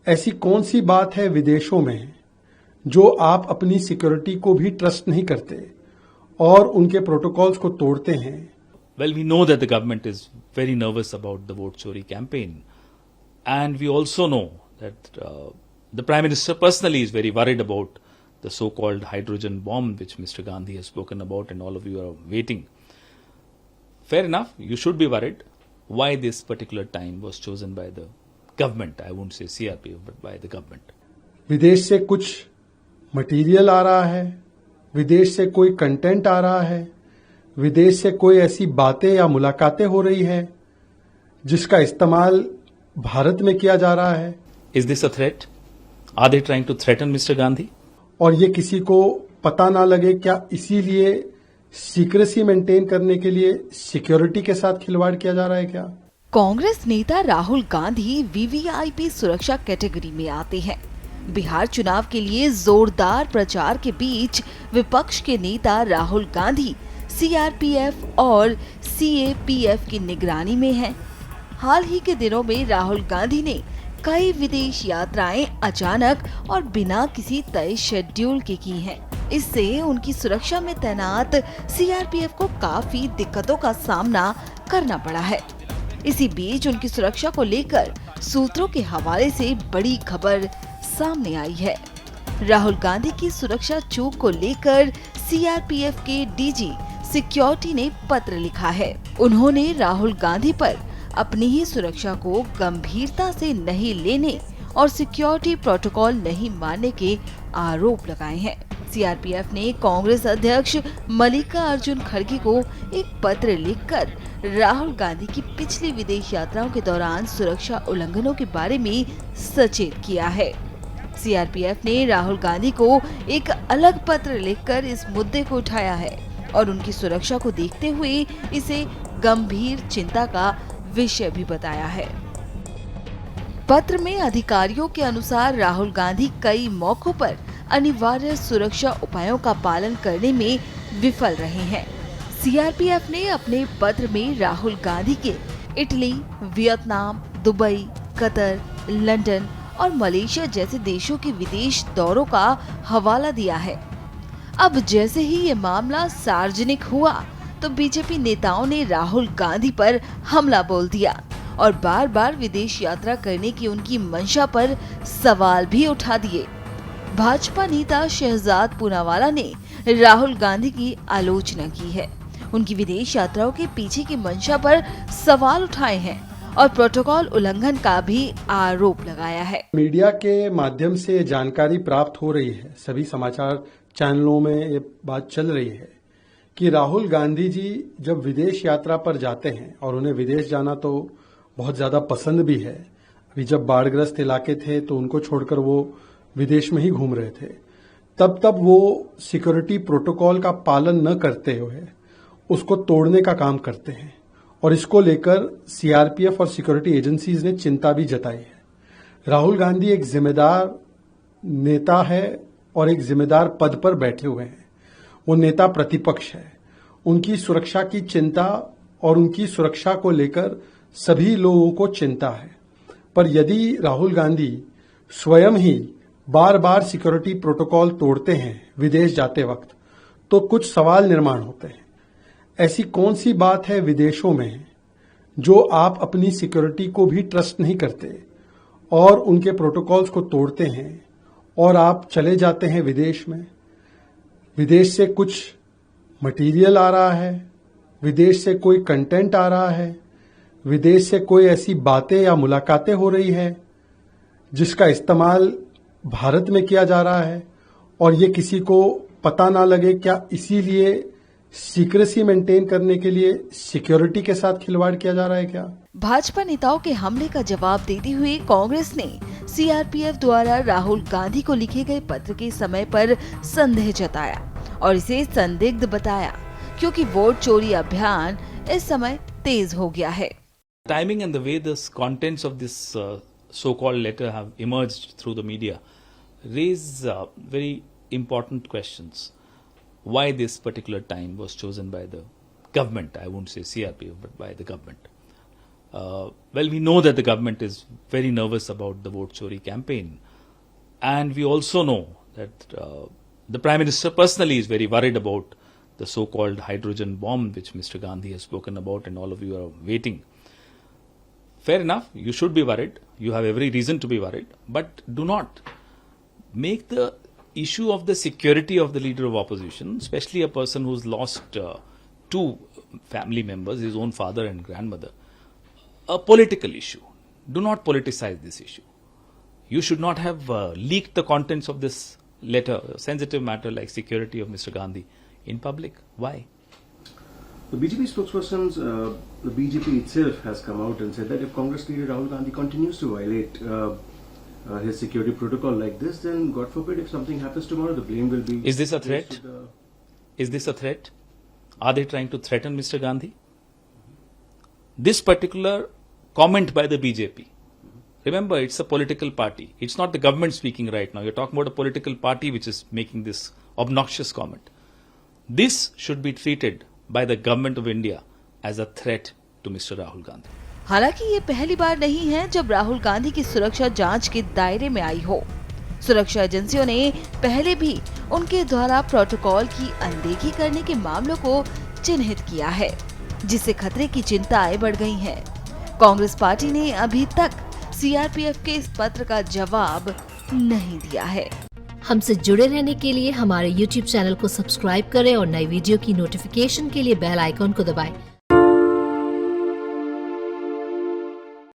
ऐसी कौन सी बात है विदेशों में जो आप अपनी सिक्योरिटी को भी ट्रस्ट नहीं करते और उनके प्रोटोकॉल्स को तोड़ते हैं? Well, we know that the government is very nervous about the vote chori campaign. And we also know that the Prime Minister personally is very worried about the so-called hydrogen bomb which Mr. Gandhi has spoken about and all of you are waiting. Fair enough, you should be worried. Why this particular time was chosen by the government? I won't say CRPF, but by the government. विदेश से कुछ material आ रहा है, विदेश से कोई content आ रहा है, विदेश से कोई ऐसी बातें या मुलाकातें हो रही है जिसका इस्तेमाल भारत में किया जा रहा है. Is this a threat? Are they trying to threaten Mr. Gandhi? और ये किसी को पता ना लगे क्या इसीलिए सीक्रेसी मेंटेन करने के लिए सिक्योरिटी के साथ खिलवाड़ किया जा रहा है क्या? कांग्रेस नेता राहुल गांधी वीवीआईपी सुरक्षा कैटेगरी में आते हैं. बिहार चुनाव के लिए जोरदार प्रचार के बीच विपक्ष के नेता राहुल गांधी सीआरपीएफ और सीएपीएफ की निगरानी में हैं. हाल ही के दिनों में राहुल गांधी ने कई विदेश यात्राएं अचानक और बिना किसी तय शेड्यूल के की हैं. इससे उनकी सुरक्षा में तैनात सीआरपीएफ को काफी दिक्कतों का सामना करना पड़ा है. इसी बीच उनकी सुरक्षा को लेकर सूत्रों के हवाले से बड़ी खबर सामने आई है. राहुल गांधी की सुरक्षा चूक को लेकर सीआरपीएफ के डीजी सिक्योरिटी ने पत्र लिखा है. उन्होंने राहुल गांधी पर अपनी ही सुरक्षा को गंभीरता से नहीं लेने और सिक्योरिटी प्रोटोकॉल नहीं मानने के आरोप लगाए हैं. सीआरपीएफ ने कांग्रेस अध्यक्ष मल्लिकार्जुन खड़गे को एक पत्र लिखकर राहुल गांधी की पिछली विदेश यात्राओं के दौरान सुरक्षा उल्लंघनों के बारे में सचेत किया है. सीआरपीएफ ने राहुल गांधी को एक अलग पत्र लिखकर इस मुद्दे को उठाया है और उनकी सुरक्षा को देखते हुए इसे गंभीर चिंता का विषय भी बताया है. पत्र में अधिकारियों के अनुसार राहुल गांधी कई मौकों पर अनिवार्य सुरक्षा उपायों का पालन करने में विफल रहे हैं. सीआरपीएफ ने अपने पत्र में राहुल गांधी के Italy, Vietnam, Dubai, Qatar, London और मलेशिया जैसे देशों के विदेश दौरों का हवाला दिया है. अब जैसे ही ये मामला सार्वजनिक हुआ तो बीजेपी नेताओं ने राहुल गांधी पर हमला बोल दिया और बार बार विदेश यात्रा करने की उनकी मंशा पर सवाल भी उठा दिए. भाजपा नेता शहजाद पूनावाला ने राहुल गांधी की आलोचना की है. उनकी विदेश यात्राओं के पीछे की मंशा पर सवाल उठाए हैं और प्रोटोकॉल उल्लंघन का भी आरोप लगाया है. मीडिया के माध्यम से जानकारी प्राप्त हो रही है, सभी समाचार चैनलों में ये बात चल रही है कि राहुल गांधी जी जब विदेश यात्रा पर जाते हैं और उन्हें विदेश जाना तो बहुत ज्यादा पसंद भी है. अभी जब बाढ़ग्रस्त इलाके थे तो उनको छोड़कर वो विदेश में ही घूम रहे थे. तब वो सिक्योरिटी प्रोटोकॉल का पालन न करते हुए उसको तोड़ने का काम करते हैं और इसको लेकर सीआरपीएफ और सिक्योरिटी एजेंसीज ने चिंता भी जताई है. राहुल गांधी एक जिम्मेदार नेता है और एक जिम्मेदार पद पर बैठे हुए हैं. वो नेता प्रतिपक्ष है. उनकी सुरक्षा की चिंता और उनकी सुरक्षा को लेकर सभी लोगों को चिंता है. पर यदि राहुल गांधी स्वयं ही बार बार सिक्योरिटी प्रोटोकॉल तोड़ते हैं विदेश जाते वक्त तो कुछ सवाल निर्माण होते हैं. ऐसी कौन सी बात है विदेशों में जो आप अपनी सिक्योरिटी को भी ट्रस्ट नहीं करते और उनके प्रोटोकॉल्स को तोड़ते हैं और आप चले जाते हैं विदेश में? विदेश से कुछ मटेरियल आ रहा है, विदेश से कोई कंटेंट आ रहा है, विदेश से कोई ऐसी बातें या मुलाकातें हो रही है जिसका इस्तेमाल भारत में किया जा रहा है और ये किसी को पता ना लगे क्या इसीलिए सीक्रेसी मेंटेन करने के लिए सिक्योरिटी के साथ खिलवाड़ किया जा रहा है क्या? भाजपा नेताओं के हमले का जवाब देते हुए कांग्रेस ने सीआरपीएफ द्वारा राहुल गांधी को लिखे गए पत्र के समय पर संदेह जताया और इसे संदिग्ध बताया क्योंकि वोट चोरी अभियान इस समय तेज हो गया है. Timing and the way the contents of this so-called letter have emerged through the media raise very important questions. Why this particular time was chosen by the government? I won't say CRPF, but by the government. Well, we know that the government is very nervous about the vote chori campaign. And we also know that the Prime Minister personally is very worried about the so-called hydrogen bomb which Mr. Gandhi has spoken about, and all of you are waiting. Fair enough, you should be worried. You have every reason to be worried. But do not make the issue of the security of the leader of opposition, especially a person who's lost two family members, his own father and grandmother, a political issue. Do not politicize this issue. You should not have leaked the contents of this letter, a sensitive matter like security of Mr. Gandhi, in public. Why? The BJP spokespersons, the BJP itself has come out and said that if Congress leader Rahul Gandhi continues to violate his security protocol like this, then God forbid if something happens tomorrow, the blame will be... Is this a threat? Is this a threat? Are they trying to threaten Mr. Gandhi? This particular comment by the BJP, remember, it's a political party. It's not the government speaking right now. You're talking about a political party which is making this obnoxious comment. This should be treated by the government of India as a threat to Mr. Rahul Gandhi. हालांकि ये पहली बार नहीं है जब राहुल गांधी की सुरक्षा जांच के दायरे में आई हो। सुरक्षा एजेंसियों ने पहले भी उनके द्वारा प्रोटोकॉल की अनदेखी करने के मामलों को चिन्हित किया है, जिससे खतरे की चिंताएं बढ़ गई हैं। कांग्रेस पार्टी ने अभी तक सीआरपीएफ के इस पत्र का जवाब नहीं दिया है। हमसे जुड़े रहने के लिए हमारे YouTube चैनल को सब्सक्राइब करें और नई वीडियो की नोटिफिकेशन के लिए बेल आइकॉन को दबाएं।